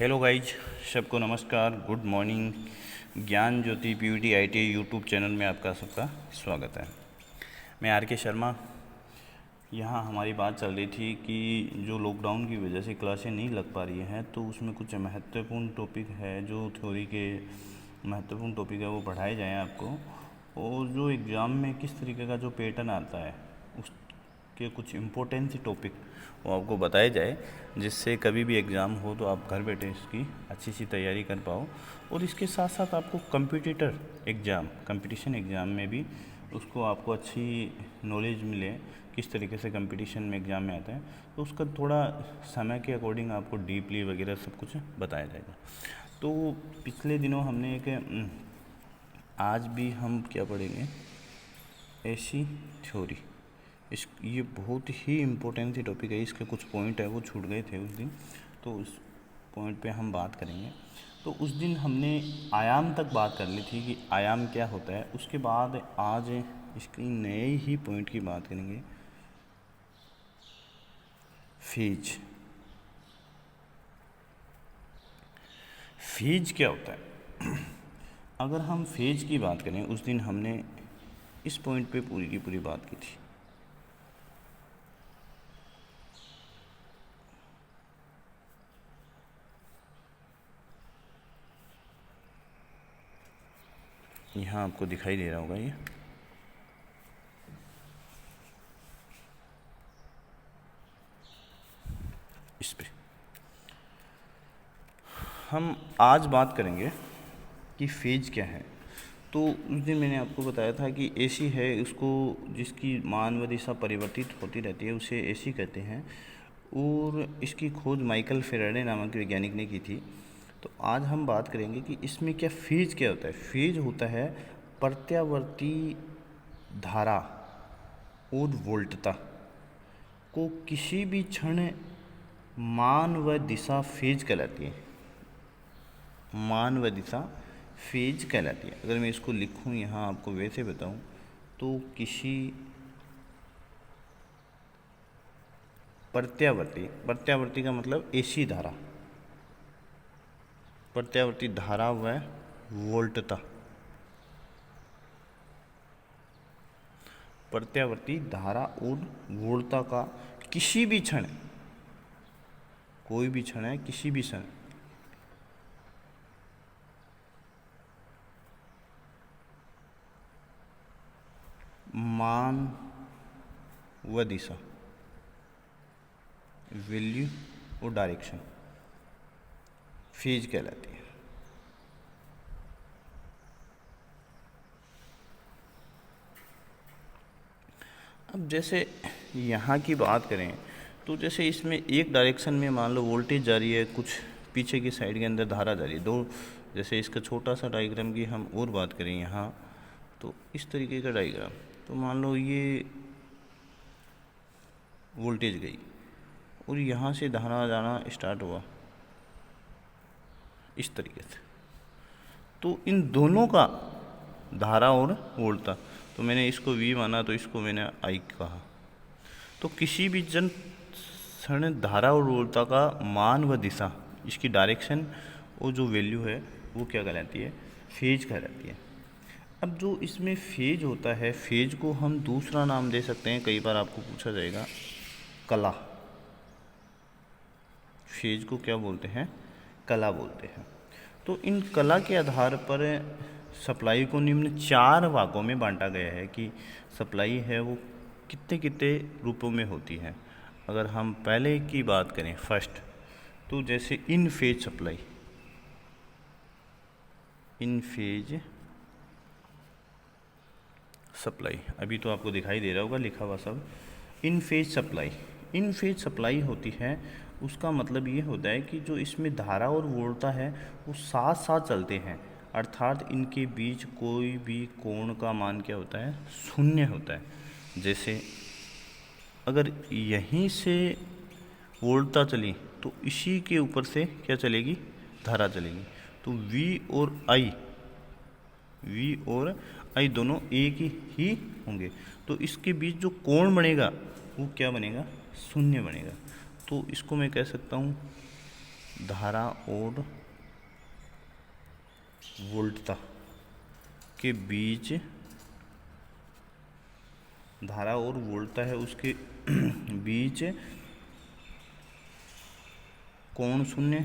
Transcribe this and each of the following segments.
Hello guys, सबको नमस्कार, good morning. ज्ञान ज्योति पीयूटी आईटी यूट्यूब चैनल में आपका सबका स्वागत है। मैं आर के शर्मा। यहाँ हमारी बात चल रही थी कि जो लॉकडाउन की वजह से क्लासें नहीं लग पा रही हैं, तो उसमें कुछ महत्वपूर्ण टॉपिक है, जो थ्योरी के महत्वपूर्ण टॉपिक है वो पढ़ाए जाएँ आपको, और जो एग्ज़ाम में किस तरीके का जो पैटर्न आता है उसके कुछ इम्पोर्टेंट टॉपिक वो आपको बताया जाए, जिससे कभी भी एग्ज़ाम हो तो आप घर बैठे इसकी अच्छी सी तैयारी कर पाओ। और इसके साथ साथ आपको कंपटीशन एग्ज़ाम में भी उसको आपको अच्छी नॉलेज मिले, किस तरीके से कंपटीशन में एग्ज़ाम में आता है, तो उसका थोड़ा समय के अकॉर्डिंग आपको डीपली वगैरह सब कुछ बताया जाएगा। तो पिछले दिनों हमने आज भी हम क्या पढ़ेंगे, ऐसी थ्योरी। ये बहुत ही इम्पोर्टेंट सी टॉपिक है। इसके कुछ पॉइंट है वो छूट गए थे उस दिन, तो उस पॉइंट पे हम बात करेंगे। तो उस दिन हमने आयाम तक बात कर ली थी कि आयाम क्या होता है। उसके बाद आज इसकी नए ही पॉइंट की बात करेंगे, फेज। फेज क्या होता है? अगर हम फेज की बात करें, उस दिन हमने इस पॉइंट पे पूरी की पूरी बात की थी। यहाँ आपको दिखाई दे रहा होगा ये। इस पे हम आज बात करेंगे कि फेज क्या है। तो उस दिन मैंने आपको बताया था कि एसी है, उसको जिसकी मान व दिशा परिवर्तित होती रहती है उसे एसी कहते हैं, और इसकी खोज माइकल फेराडे नामक वैज्ञानिक ने की थी। तो आज हम बात करेंगे कि इसमें क्या फेज क्या होता है। फेज होता है प्रत्यावर्ती धारा और वोल्टता को किसी भी क्षण मान व दिशा फेज कहलाती है। मान व दिशा फेज कहलाती है। अगर मैं इसको लिखूं यहाँ आपको वैसे बताऊं, तो किसी प्रत्यावर्ती का मतलब एसी धारा, प्रत्यावर्ती धारा व वोल्टता, प्रत्यावर्ती धारा और वोल्टता का किसी भी क्षण, कोई भी क्षण है, किसी भी क्षण मान व दिशा, वैल्यू और डायरेक्शन फेज कहलाती है। अब जैसे यहाँ की बात करें, तो जैसे इसमें एक डायरेक्शन में मान लो वोल्टेज जा रही है, कुछ पीछे की साइड के अंदर धारा जा रही है, दो। जैसे इसका छोटा सा डायग्राम की हम और बात करें यहाँ, तो इस तरीके का डायग्राम, तो मान लो ये वोल्टेज गई और यहाँ से धारा जाना स्टार्ट हुआ इस तरीके से। तो इन दोनों का धारा और वोल्टता, तो मैंने इसको V माना, तो इसको मैंने I कहा। तो किसी भी क्षण धारा और वोल्टता का मान व दिशा, इसकी डायरेक्शन और जो वैल्यू है वो क्या कहलाती है, फेज कहलाती है। अब जो इसमें फेज होता है, फेज को हम दूसरा नाम दे सकते हैं, कई बार आपको पूछा जाएगा, कला। फेज को क्या बोलते हैं, कला बोलते हैं। तो इन कला के आधार पर सप्लाई को निम्न 4 भागों में बांटा गया है कि सप्लाई है वो कितने कितने रूपों में होती है। अगर हम पहले की बात करें फर्स्ट, तो जैसे इन फेज सप्लाई, इन फेज सप्लाई, अभी तो आपको दिखाई दे रहा होगा लिखा हुआ सब। इन फेज सप्लाई, इन फेज सप्लाई होती है, उसका मतलब ये होता है कि जो इसमें धारा और वोल्टता है वो साथ साथ चलते हैं, अर्थात इनके बीच कोई भी कोण का मान क्या होता है, शून्य होता है। जैसे अगर यहीं से वोल्टता चली तो इसी के ऊपर से क्या चलेगी, धारा चलेगी। तो V और I दोनों एक ही होंगे, तो इसके बीच जो कोण बनेगा वो क्या बनेगा, शून्य बनेगा। तो इसको मैं कह सकता हूँ धारा और वोल्टता के बीच, धारा और वोल्टता है उसके बीच कोण शून्य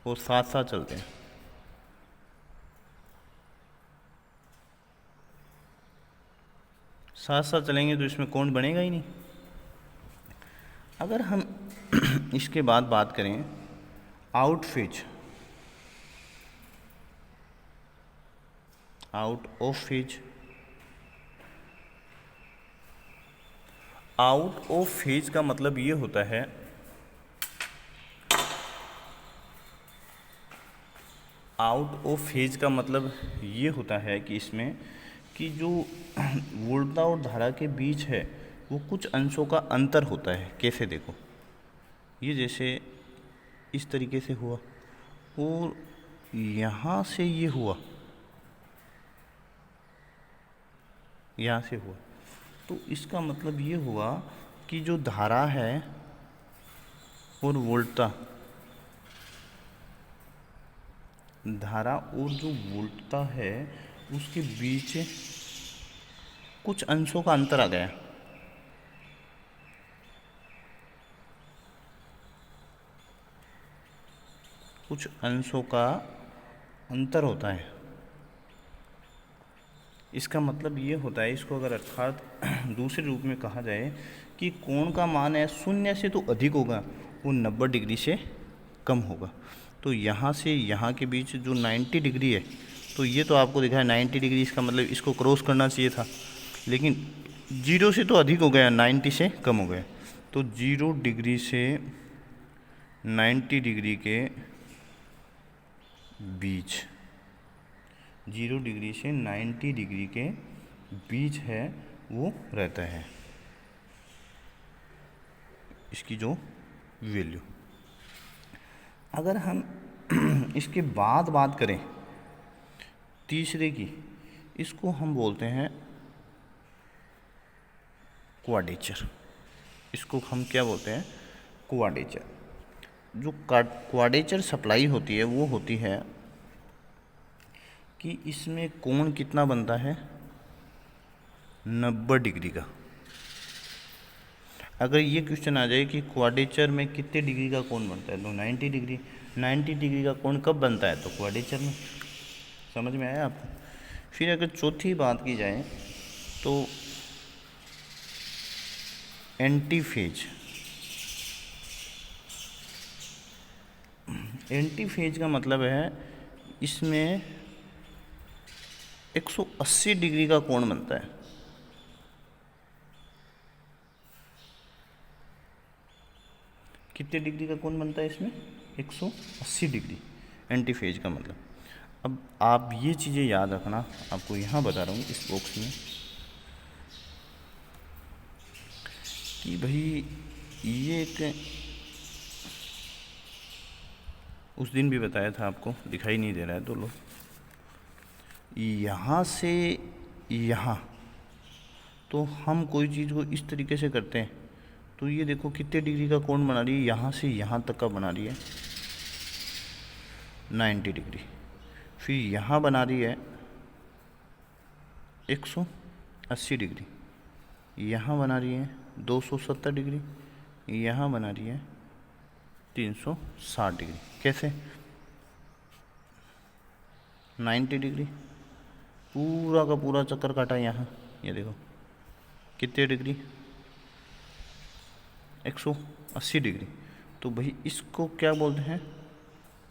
और साथ साथ चलते हैं। साथ साथ चलेंगे तो इसमें कोण बनेगा ही नहीं। अगर हम इसके बाद बात करें out phase, out of phase, out of phase का मतलब ये होता है, आउट ऑफ फेज का मतलब ये होता है कि इसमें कि जो वोल्टता और धारा के बीच है वो कुछ अंशों का अंतर होता है। कैसे देखो, ये जैसे इस तरीके से हुआ और यहाँ से ये हुआ, यहाँ से हुआ, तो इसका मतलब ये हुआ कि जो धारा है और वोल्टता, धारा और जो वोल्टता है उसके बीच कुछ अंशों का अंतर आ गया। कुछ अंशों का अंतर होता है। इसका मतलब ये होता है, इसको अगर अर्थात दूसरे रूप में कहा जाए कि कोण का मान है 0 से तो अधिक होगा, वो 90 डिग्री से कम होगा। तो यहाँ से यहाँ के बीच जो 90 डिग्री है, तो ये तो आपको दिखा है 90 डिग्री, इसका मतलब इसको क्रॉस करना चाहिए था, लेकिन 0 से तो अधिक हो गया, 90 से कम हो गया। तो 0 डिग्री से 90 डिग्री के बीच, 0 डिग्री से 90 डिग्री के बीच है वो रहता है इसकी जो वैल्यू। अगर हम इसके बाद बात करें तीसरे की, इसको हम बोलते हैं क्वाड्रेचर। इसको हम क्या बोलते हैं? क्वाड्रेचर। जो क्वाड्रेचर सप्लाई होती है वो होती है कि इसमें कोण कितना बनता है? 90 डिग्री का। अगर ये क्वेश्चन आ जाए कि क्वाड्रेचर में कितने डिग्री का कोण बनता है, तो 90 डिग्री। 90 डिग्री का कोण कब बनता है? तो क्वाड्रेचर में। समझ में आया आपको? फिर अगर चौथी बात की जाए तो एंटी फेज। एंटी फेज का मतलब है इसमें 180 डिग्री का कोण बनता है। कितने डिग्री का कोण बनता है इसमें? 180 डिग्री। एंटी फेज का मतलब। अब आप ये चीज़ें याद रखना, आपको यहाँ बता रहा हूँ इस बॉक्स में कि भाई ये एक, उस दिन भी बताया था आपको, दिखाई नहीं दे रहा है तो लो, यहाँ से यहाँ तो हम कोई चीज़ को इस तरीके से करते हैं तो ये देखो कितने डिग्री का कोण बना रही है, यहाँ से यहाँ तक का बना रही है 90 डिग्री। फिर यहाँ बना रही है 180 डिग्री, यहाँ बना रही है 270 डिग्री, यहाँ बना रही है 360 डिग्री। कैसे? 90 डिग्री पूरा का पूरा चक्कर काटा यहाँ, ये देखो कितने डिग्री? 180 डिग्री। तो भाई इसको क्या बोलते हैं?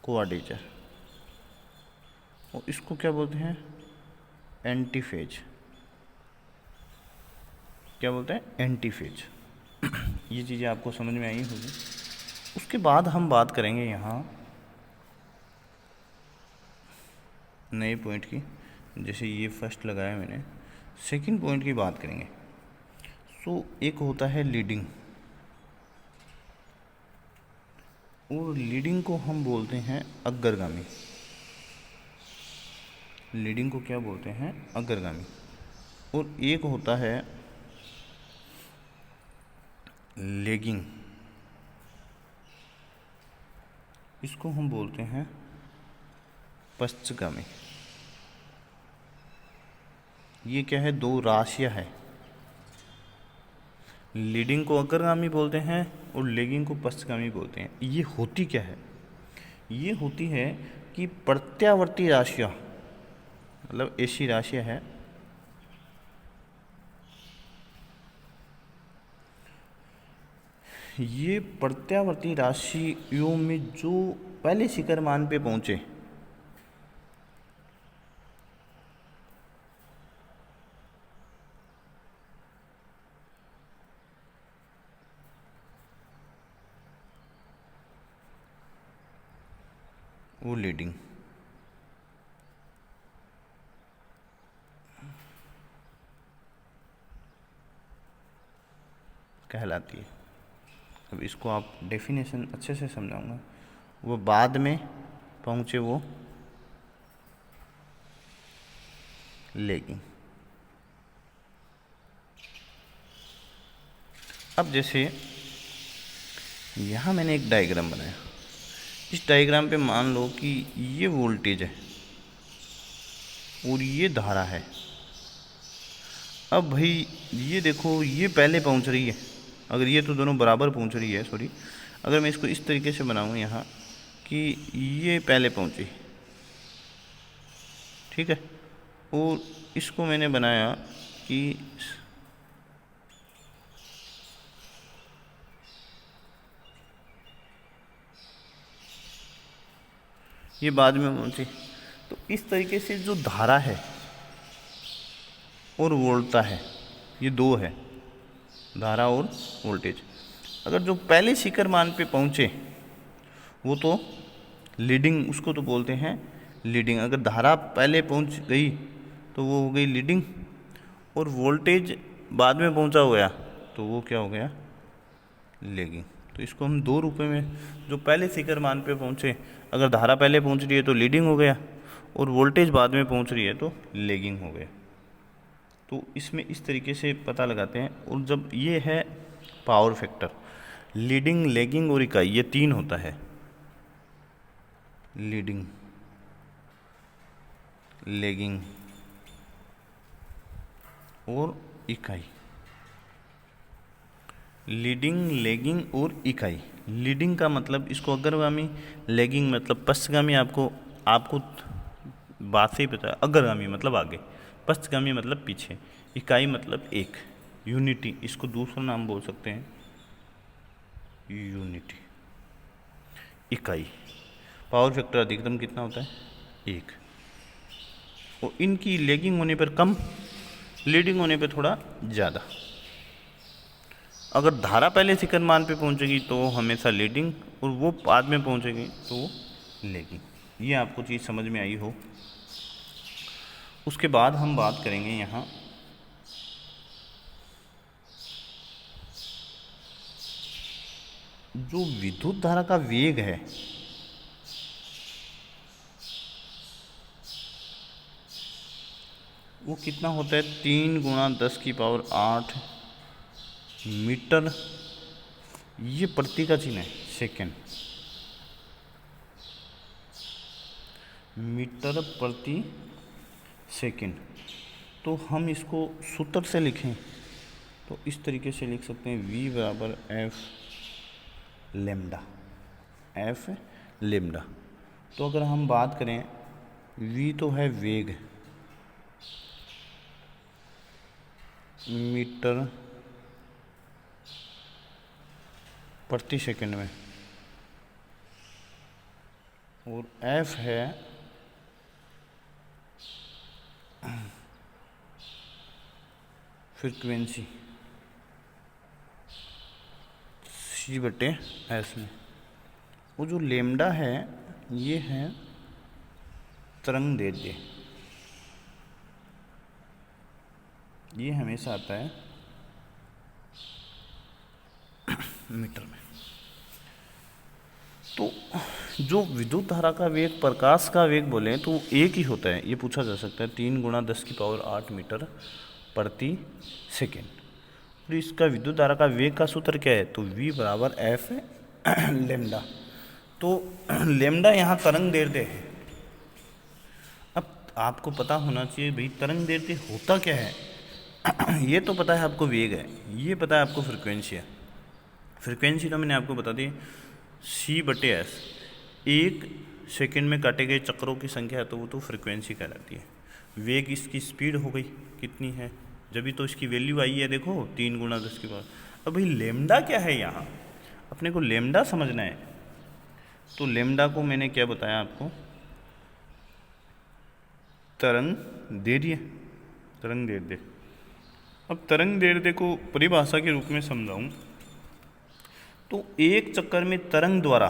क्वाड्रेचर। और इसको क्या बोलते हैं? Anti phase. क्या बोलते हैं? Anti phase. ये चीज़ें आपको समझ में आई होगी। उसके बाद हम बात करेंगे यहाँ नए पॉइंट की, जैसे ये फर्स्ट लगाया मैंने, सेकंड पॉइंट की बात करेंगे। सो एक होता है लीडिंग, और लीडिंग को हम बोलते हैं अग्रगामी। लीडिंग को क्या बोलते हैं? अग्रगामी। और एक होता है लेगिंग, इसको हम बोलते हैं पश्चगामी। ये क्या है, दो राशियां है। लीडिंग को अग्रगामी बोलते हैं और लेगिंग को पश्चगामी बोलते हैं। ये होती क्या है, ये होती है कि प्रत्यावर्ती राशियां, मतलब ऐसी राशियां है ये प्रत्यावर्ती राशियों में जो पहले शिखर मान पे पहुंचे, वो लीडिंग कहलाती है। अब इसको आप डेफिनेशन अच्छे से समझाऊंगा। वो बाद में पहुंचे वो लेगिंग। अब जैसे यहाँ मैंने एक डायग्राम बनाया, इस डायग्राम पे मान लो कि ये वोल्टेज है और ये धारा है। अब भाई ये देखो, ये पहले पहुंच रही है, अगर ये तो दोनों बराबर पहुंच रही है, सॉरी, अगर मैं इसको इस तरीके से बनाऊँ यहाँ कि ये पहले पहुंची, ठीक है, और इसको मैंने बनाया कि ये बाद में पहुंची। तो इस तरीके से जो धारा है और वोल्टता है, ये दो है, धारा और वोल्टेज। अगर जो पहले शिखर मान पे पहुंचे वो तो लीडिंग, उसको तो बोलते हैं लीडिंग। अगर धारा पहले पहुंच गई तो वो हो गई लीडिंग, और वोल्टेज बाद में पहुंचा हो गया तो वो क्या हो गया, लेगिंग। तो इसको हम दो रूपों में, जो पहले शिखर मान पे पहुंचे, अगर धारा पहले पहुंच रही है तो लीडिंग हो गया, और वोल्टेज बाद में पहुंच रही है तो लेगिंग हो गया। तो इसमें इस तरीके से पता लगाते हैं। और जब ये है पावर फैक्टर, लीडिंग, लेगिंग और इकाई, ये तीन होता है, लीडिंग, लेगिंग और इकाई। लीडिंग, लेगिंग और इकाई। लीडिंग का मतलब इसको अग्रगामी, लेगिंग मतलब पश्चगामी। आपको बात से ही पता है, अग्रगामी मतलब आगे, पश्चगामी मतलब पीछे, इकाई मतलब एक, यूनिटी, इसको दूसरा नाम बोल सकते हैं यूनिटी, इकाई। पावर फैक्टर अधिकतम कितना होता है, एक। और इनकी लेगिंग होने पर कम, लीडिंग होने पर थोड़ा ज़्यादा। अगर धारा पहले शिखर मान पे पहुंचेगी तो हमेशा लीडिंग, और वो बाद में पहुंचेगी तो लेगिंग। ये आपको चीज़ समझ में आई हो। उसके बाद हम बात करेंगे यहाँ जो विद्युत धारा का वेग है, वो कितना होता है, 3 × 10⁸ मीटर, ये प्रति का चिन्ह है, सेकेंड, मीटर प्रति सेकेंड। तो हम इसको सूत्र से लिखें तो इस तरीके से लिख सकते हैं, V बराबर F लेम्डा, F लेम्डा। तो अगर हम बात करें, V तो है वेग, मीटर प्रति सेकंड में, और F है फ्रीक्वेंसी, C/S में। वो जो लेम्डा है ये है तरंग दैर्ध्य, ये हमेशा आता है मीटर में। तो जो विद्युत धारा का वेग, प्रकाश का वेग बोले तो एक ही होता है, ये पूछा जा सकता है, 3 × 10⁸ मीटर प्रति सेकेंड। और इसका विद्युत धारा का वेग का सूत्र क्या है, तो v बराबर एफ लेमडा। तो लेमडा यहाँ तरंग दैर्ध्य है। अब आपको पता होना चाहिए भाई तरंग दैर्ध्य होता क्या है। ये तो पता है आपको वेग है, ये पता है आपको फ्रिक्वेंसी है। फ्रिक्वेंसी तो मैंने आपको बता दी c/s, 1 सेकंड में काटे गए चक्रों की संख्या है, तो वो तो फ्रिक्वेंसी कहलाती है। वेग इसकी स्पीड हो गई कितनी है, जब भी तो इसकी वैल्यू आई है, देखो 3 × 10⁻। अब भाई लेमडा क्या है, यहाँ अपने को लेमडा समझना है। तो लेमडा को मैंने क्या बताया आपको, तरंग दैर्ध्य, तरंग दैर्ध्य। अब तरंग दैर्ध्य को परिभाषा के रूप में समझाऊं तो एक चक्कर में तरंग द्वारा,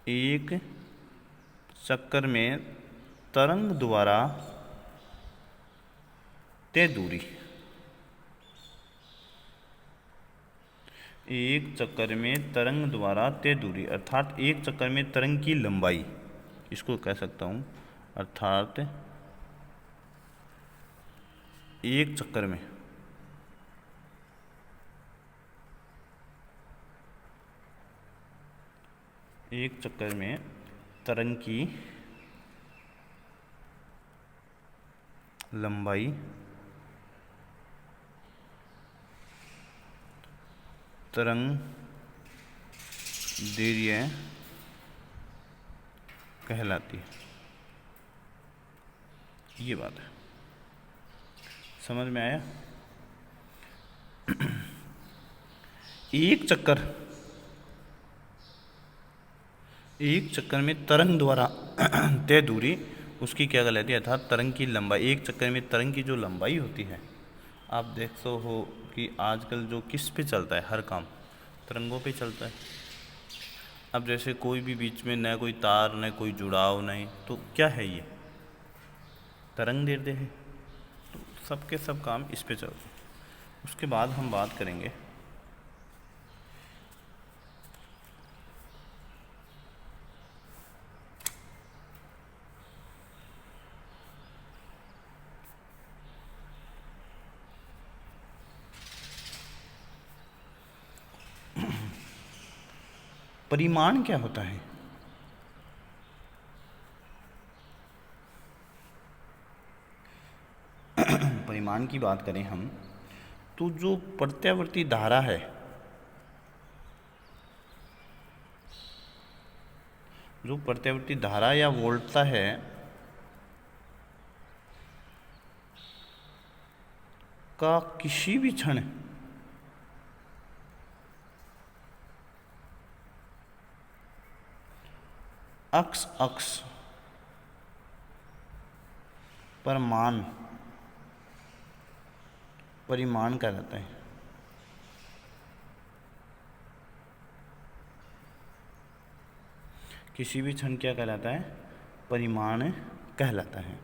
एक चक्कर में तरंग द्वारा तय दूरी, एक चक्कर में तरंग द्वारा तय दूरी अर्थात एक चक्कर में तरंग की लंबाई, इसको कह सकता हूं, अर्थात एक चक्कर में तरंग की लंबाई तरंग दैर्ध्य कहलाती है। ये बात है, समझ में आया। एक चक्कर में तरंग द्वारा तय दूरी उसकी क्या कहलाती है, अर्थात तरंग की लंबाई। एक चक्कर में तरंग की जो लंबाई होती है, आप देखते हो कि आजकल जो किस पे चलता है, हर काम तरंगों पे चलता है। अब जैसे कोई भी बीच में न कोई तार न कोई जुड़ाव नहीं, तो क्या है ये, तरंग दैर्ध्य है। तो सबके सब काम इस पे चलते हैं। उसके बाद हम बात करेंगे परिमाण क्या होता है। परिमाण की बात करें हम तो जो प्रत्यावर्ती धारा है, जो प्रत्यावर्ती धारा या वोल्टता है, का किसी भी क्षण अक्ष पर मान परिमाण कहलाता है। किसी भी क्षण क्या कहलाता है, परिमाण कहलाता है।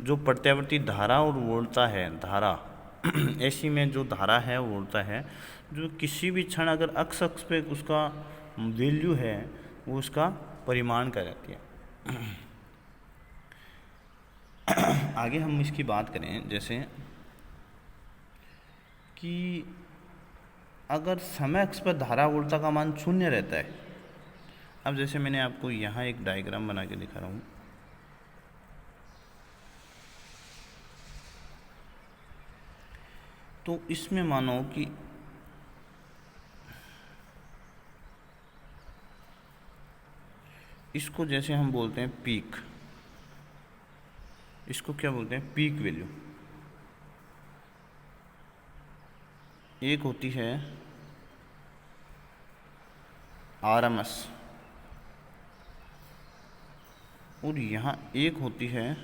जो प्रत्यावर्ती धारा और वोल्टता है, धारा ऐसी में जो धारा है वोल्टता है, जो किसी भी क्षण अगर अक्ष पे उसका वैल्यू है, वो उसका परिमाण कहलाती है। आगे हम इसकी बात करें, जैसे कि अगर समय अक्ष पर धारा वोल्टता का मान 0 रहता है। अब जैसे मैंने आपको यहाँ एक डायग्राम बना के दिखा रहा हूँ, तो इसमें मानो कि इसको जैसे हम बोलते हैं पीक, इसको क्या बोलते हैं, पीक वैल्यू। एक होती है आरएमएस और यहाँ एक होती है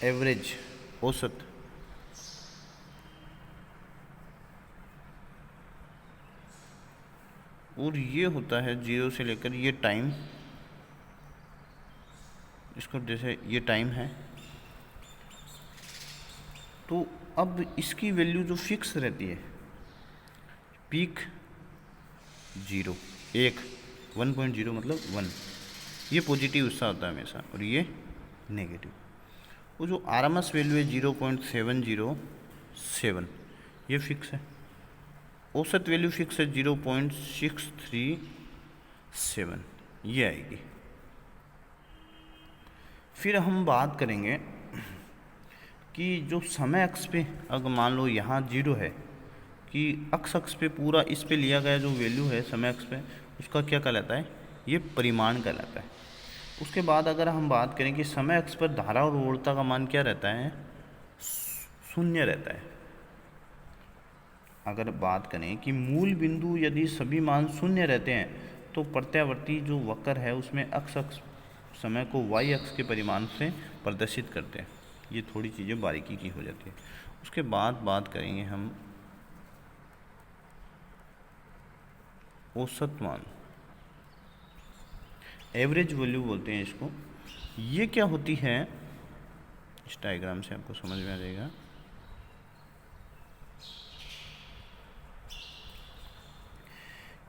एवरेज, औसत। और ये होता है 0 से लेकर ये टाइम, इसको जैसे ये टाइम है। तो अब इसकी वैल्यू जो फिक्स रहती है, पीक 0, 1.0 मतलब 1, ये पॉजिटिव हिस्सा होता है हमेशा और ये नेगेटिव। वो जो RMS वैल्यू है 0.707 ये फिक्स है, औसत वैल्यू फिक्स है 0.637 ये आएगी। फिर हम बात करेंगे कि जो समय अक्ष पे अगर मान लो यहाँ 0 है कि अक्ष पे पूरा इस पे लिया गया जो वैल्यू है समय अक्ष पे उसका क्या कहलाता है, ये परिमाण कहलाता है। उसके बाद अगर हम बात करें कि समय अक्ष पर धारा और वोल्टता का मान क्या रहता है, शून्य रहता है। अगर बात करें कि मूल बिंदु यदि सभी मान शून्य रहते हैं तो प्रत्यावर्ती जो वक्र है उसमें अक्ष समय को y अक्ष के परिमाण से प्रदर्शित करते हैं। ये थोड़ी चीज़ें बारीकी की हो जाती है। उसके बाद बात करेंगे हम औसत मान, एवरेज वैल्यू बोलते हैं इसको। ये क्या होती है, इस डायग्राम से आपको समझ में आ जाएगा।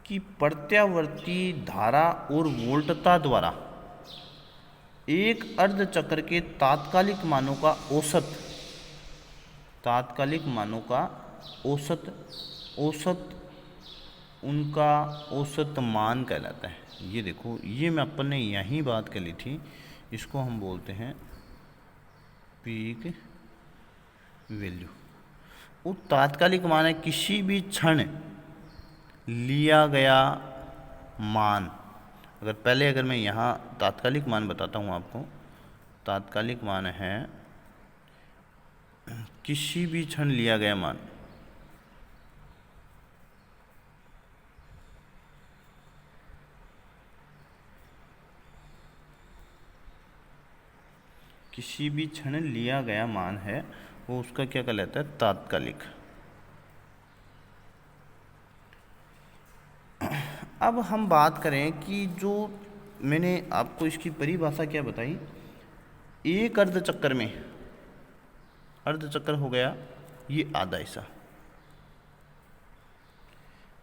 कि प्रत्यावर्ती धारा और वोल्टता द्वारा एक अर्धचक्र के तात्कालिक मानों का औसत, तात्कालिक मानों का औसत उनका औसत मान कहलाता है। ये देखो, ये मैं अपन ने यहीं बात कर ली थी, इसको हम बोलते हैं पीक वैल्यू। वो तात्कालिक मान है किसी भी क्षण लिया गया मान। अगर मैं यहाँ तात्कालिक मान बताता हूँ आपको, तात्कालिक मान है किसी भी क्षण लिया गया मान। किसी भी क्षण लिया गया मान है वो उसका क्या कहलाता है, तात्कालिक। अब हम बात करें कि जो मैंने आपको इसकी परिभाषा क्या बताई, एक अर्धचक्र में, अर्धचक्र हो गया ये आधा हिस्सा,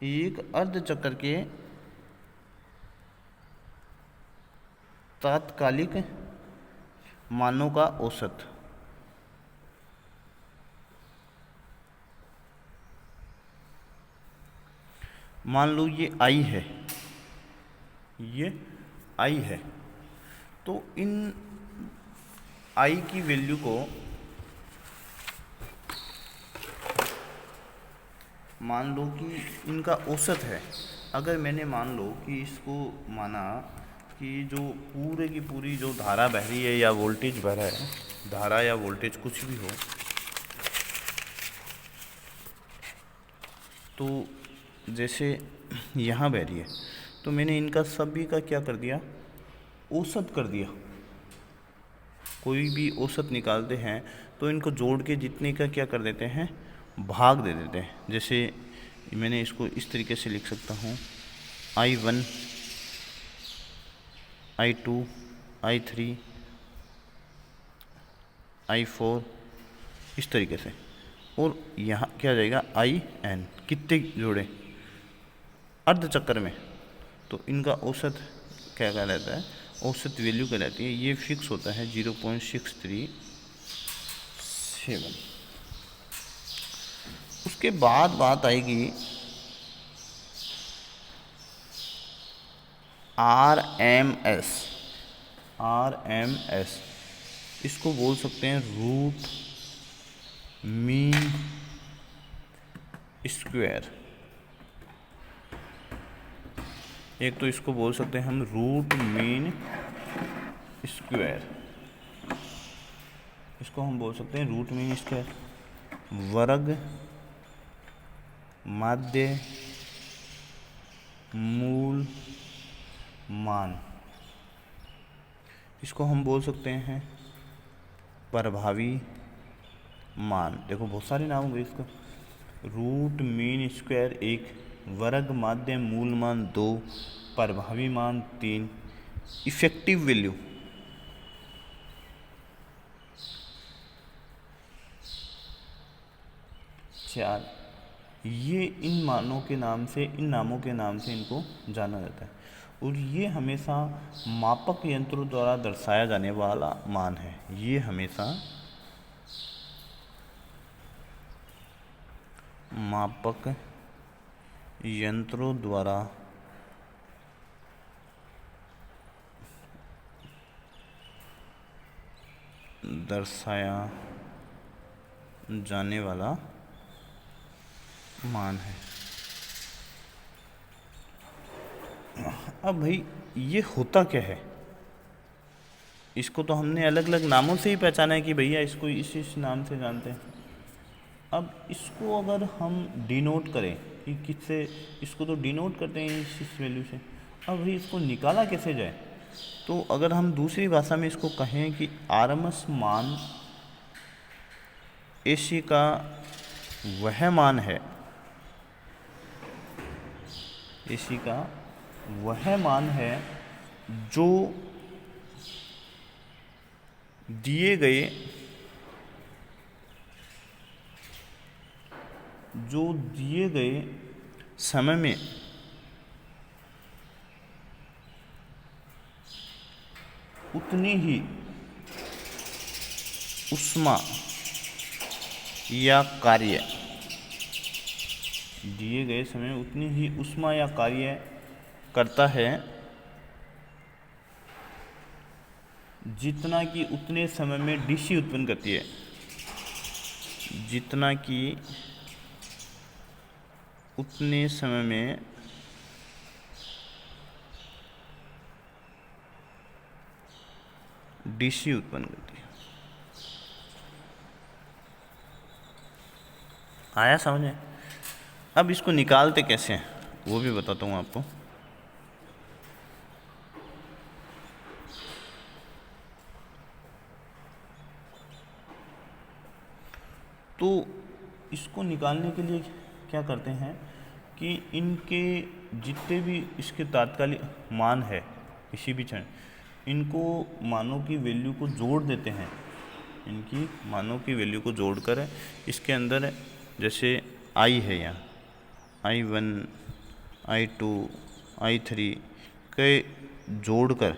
एक अर्धचक्र के तात्कालिक मानों का औसत। मान लो ये I है, ये I है, तो इन I की वैल्यू को मान लो कि इनका औसत है। अगर मैंने मान लो कि इसको माना कि जो पूरे की पूरी जो धारा बह रही है या वोल्टेज बह रहा है, धारा या वोल्टेज कुछ भी हो, तो जैसे यहाँ बह रही है तो मैंने इनका सभी का क्या कर दिया, औसत कर दिया। कोई भी औसत निकालते हैं तो इनको जोड़ के जितने का क्या कर देते हैं, भाग दे देते हैं। जैसे मैंने इसको इस तरीके से लिख सकता हूँ, I1 I2 I3 I4 इस तरीके से, और यहाँ क्या जाएगा IN। कितने जोड़े अर्धचक्र में, तो इनका औसत क्या कहलाता है, औसत वैल्यू कहलाती है। ये फिक्स होता है 0.637। उसके बाद बात आएगी RMS। RMS इसको बोल सकते हैं रूट मीन स्क्वायर। एक तो इसको बोल सकते हैं हम रूट मीन स्क्वायर, इसको हम बोल सकते हैं रूट मीन स्क्वायर। वर्ग माध्य मूल मान, इसको हम बोल सकते हैं प्रभावी मान। देखो बहुत सारे नाम होंगे इसका, रूट मीन स्क्वायर 1, वर्ग माध्य मूल मान 2, प्रभावी मान 3, इफेक्टिव वैल्यू 4। ये इन मानों के नाम से, इन नामों के नाम से इनको जाना जाता है, और ये हमेशा मापक यंत्रों द्वारा दर्शाया जाने वाला मान है। ये हमेशा मापक यंत्रों द्वारा दर्शाया जाने वाला मान है। अब भाई ये होता क्या है, इसको तो हमने अलग अलग नामों से ही पहचाना है कि भैया इसको इस नाम से जानते हैं। अब इसको अगर हम डिनोट करें कि किससे, इसको तो डिनोट करते हैं इस वैल्यू से। अब भाई इसको निकाला कैसे जाए, तो अगर हम दूसरी भाषा में इसको कहें कि आरएमएस मान एसी का वह मान है, एसी का वह मान है जो दिए गए समय में उतनी ही ऊष्मा या कार्य, दिए गए समय में उतनी ही ऊष्मा या कार्य करता है जितना कि उतने समय में डीसी उत्पन्न करती है, जितना कि उतने समय में डीसी उत्पन्न करती है। आया समझ में? अब इसको निकालते कैसे हैं वो भी बताता हूँ आपको। तो इसको निकालने के लिए क्या करते हैं कि इनके जितने भी इसके तात्कालिक मान है किसी भी क्षण, इनको मानों की वैल्यू को जोड़ देते हैं। इनकी मानों की वैल्यू को जोड़कर इसके अंदर जैसे आई है यहाँ I1, I2, I3 के जोड़कर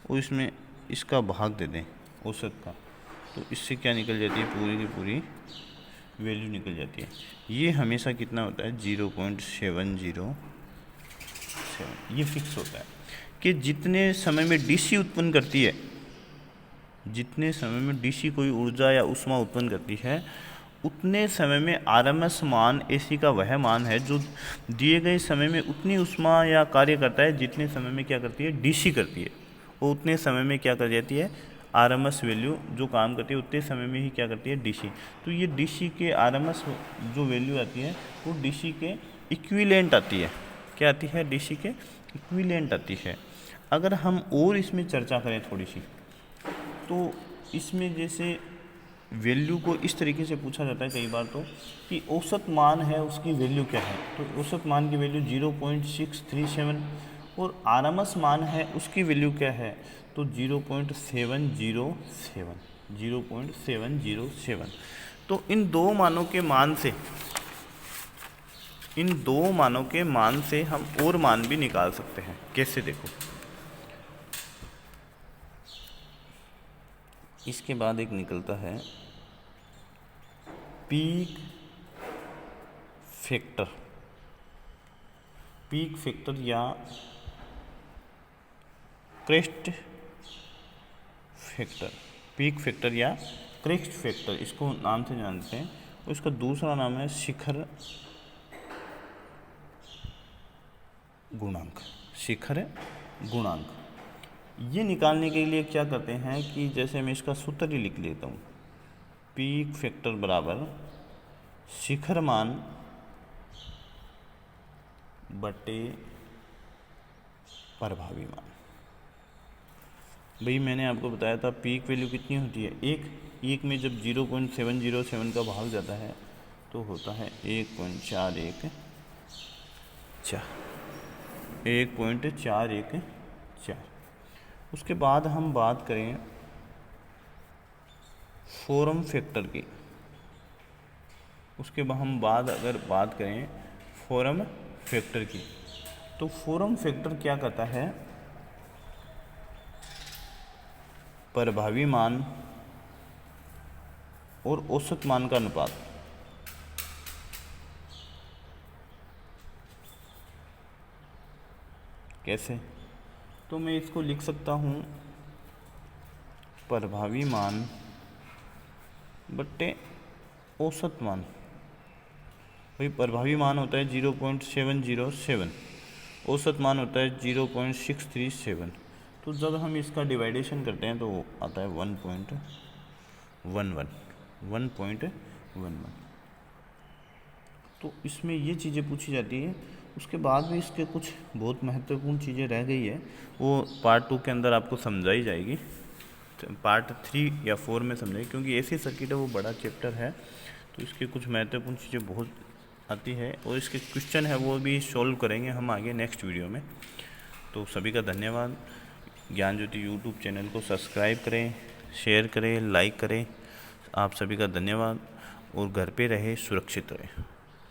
और इसमें इसका भाग दे दें औसत का, तो इससे क्या निकल जाती है, पूरी की पूरी वैल्यू निकल जाती है। ये हमेशा कितना होता है 0.707, ये फिक्स होता है कि जितने समय में डीसी उत्पन्न करती है, जितने समय में डीसी कोई ऊर्जा या ऊष्मा उत्पन्न करती है, उतने समय में आरएमएस मान एसी का वह मान है जो दिए गए समय में उतनी ऊष्मा या कार्य करता है जितने समय में क्या करती है डीसी करती है। वो उतने समय में क्या कर जाती है, आरएमएस वैल्यू जो काम करती है उतने समय में ही क्या करती है डीसी। तो ये डीसी के आरएमएस जो वैल्यू आती है वो डीसी के इक्विवेलेंट आती है। क्या आती है, डीसी के इक्विवेलेंट आती है। अगर हम और इसमें चर्चा करें थोड़ी सी, तो इसमें जैसे वैल्यू को इस तरीके से पूछा जाता है कई बार तो कि औसत मान है उसकी वैल्यू क्या है, तो औसत मान की वैल्यू 0.637 और आरएमएस मान है उसकी वैल्यू क्या है, तो 0.707। तो इन दो मानों के मान से हम और मान भी निकाल सकते हैं। कैसे, देखो इसके बाद एक निकलता है पीक फैक्टर या क्रेस्ट फैक्टर, पीक फैक्टर या क्रेस्ट फैक्टर इसको नाम से जानते हैं। और इसका दूसरा नाम है शिखर गुणांक। ये निकालने के लिए क्या करते हैं कि जैसे मैं इसका सूत्र ही लिख लेता हूँ, पीक फैक्टर बराबर शिखर मान बटे प्रभावी मान। भाई मैंने आपको बताया था पीक वैल्यू कितनी होती है, एक में जब 0.707 का भाग जाता है तो होता है 1.414। उसके बाद हम बात करें फोरम फैक्टर की, उसके बाद हम अगर बात करें फोरम फैक्टर की, तो फोरम फैक्टर क्या कहता है, प्रभावी मान और औसत मान का अनुपात। कैसे? तो मैं इसको लिख सकता हूँ प्रभावी मान बट्टे औसत मान। भाई प्रभावी मान होता है 0.707, औसत मान होता है 0.637। तो जब हम इसका डिवाइडेशन करते हैं तो आता है 1.11। तो इसमें ये चीज़ें पूछी जाती है। उसके बाद भी इसके कुछ बहुत महत्वपूर्ण चीज़ें रह गई है, वो पार्ट 2 के अंदर आपको समझाई जाएगी, पार्ट 3 या 4 में समझाएगी, क्योंकि ऐसी सर्किट है, वो बड़ा चैप्टर है। तो इसके कुछ महत्वपूर्ण चीज़ें बहुत आती है और इसके क्वेश्चन है वो भी सॉल्व करेंगे हम आगे नेक्स्ट वीडियो में। तो सभी का धन्यवाद। ज्ञान ज्योति यूट्यूब चैनल को सब्सक्राइब करें, शेयर करें, लाइक करें। आप सभी का धन्यवाद और घर पे रहे, सुरक्षित रहें।